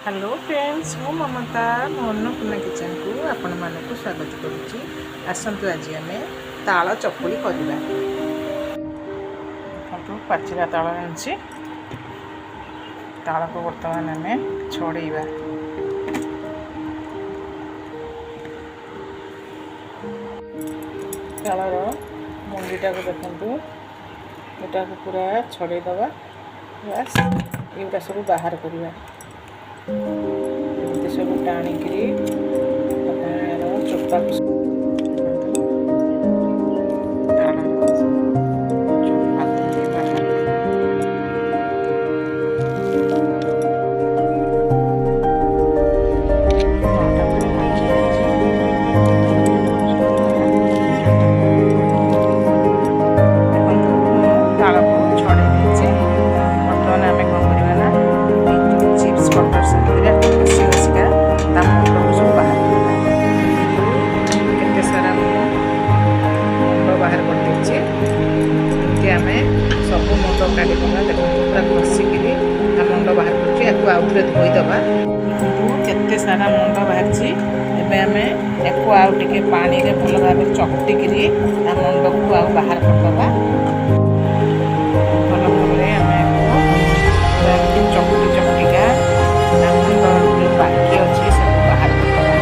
Hello friends मु ममता मो Annapurna kitchen को आपण मानक स्वागत करुच्ची। आसतु आज आम ताल चकुली करवा। पाचिला ताल आनी ताल को बर्तमान आम छड़ेवा। तालर मुंडीटा को देखु यहाँ को पूरा छड़ेदबा। बस ये सब बाहर करवा। सब टाणिक चोपा सब मुंड काढ़ी देखो पूरा घषिकी मुंड बाहर कर आउ थे धोईदबा। केते सारा मुंड बाहर आम या आउ टे पानी में भल भाव चकटिक मुंड को आउ बाहर करदबा। भल भाव चकटी चकटिका मुंड जो बाकी अच्छे सब बाहर करदबा।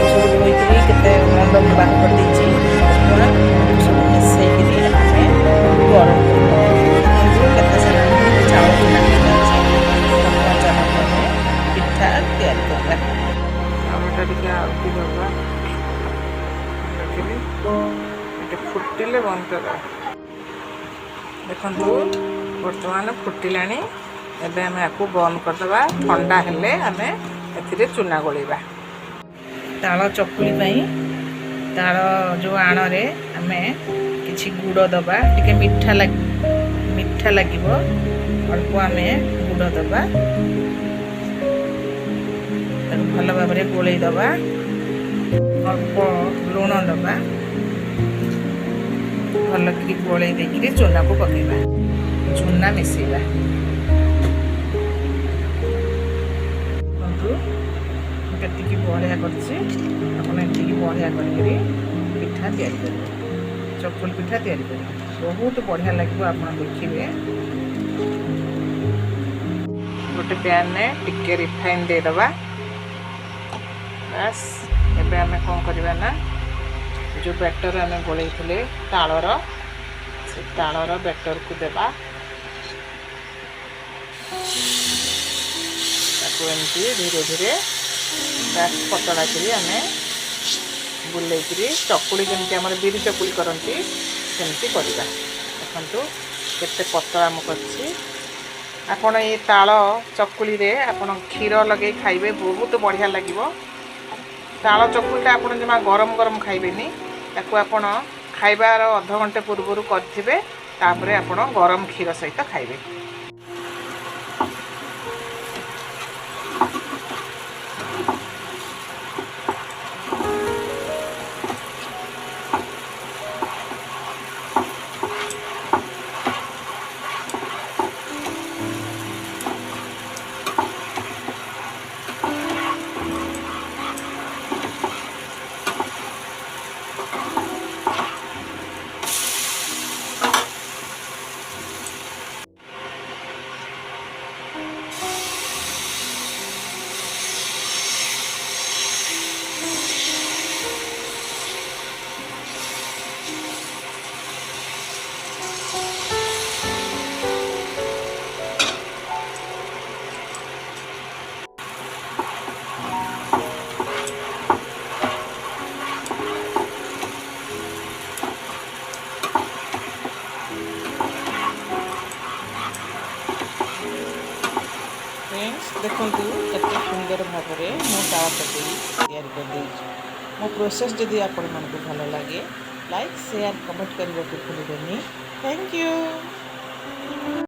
सब धोई के मुंड को बाहर कर सब मिसई गरम केते सारा चाउल पिठा तैयारी करवा। चाउलटा टिके आउटी दबा फुटिले बंद कर देखु। बर्तमान फुटिला एबे आम आपको बंद करदबा। ठंडा हेले आम ए चूना गोलेबा। ताल चकुली ताल जो आण रे आम किछि गुड़ दबा। टिके मीठा लगे अल्प आम गुड़ दबा। भल भाव गोल दबा। अल्प लुण दबा। भल कि गोल देकर चूना को पकेबा। चूना मिसेबा। केतिकी बढ़िया करती बढ़िया कर पिठा तैयारी करेंगे। चकुल पिठा तैयारी करेंगे बहुत बढ़िया लगे। आप देखिए गोटे पैन में टिके रिफाइन देदबा। बस एबे आम कौन करवा ना जो बैटर आम गोलई तालर से तालर बैटर को देबा। एमती धीरे धीरे पतला करी आम बुले चकुली जमी आम बिरी चकुली करती सेमती करवा। देखु केते पतला मुझे करछि। आपण ये ताल चकुली रे आपण क्षीर लगे खाइबे बहुत बढ़िया लगिवो। ताल चकुलीटा आपण जमा गरम गरम खाइबेनी। ताकू आपण खाइबार अध घंटे पूर्व करथिबे। तापरे आपण गरम क्षीर सहित खाइबे। देखु केते सुंदर भाव में मो ताल चकुली तैयारी कर मो प्रोसेस जदि आपण मन को भल लगे लाइक शेयर कमेंट करने को भूलबेनी। Thank you.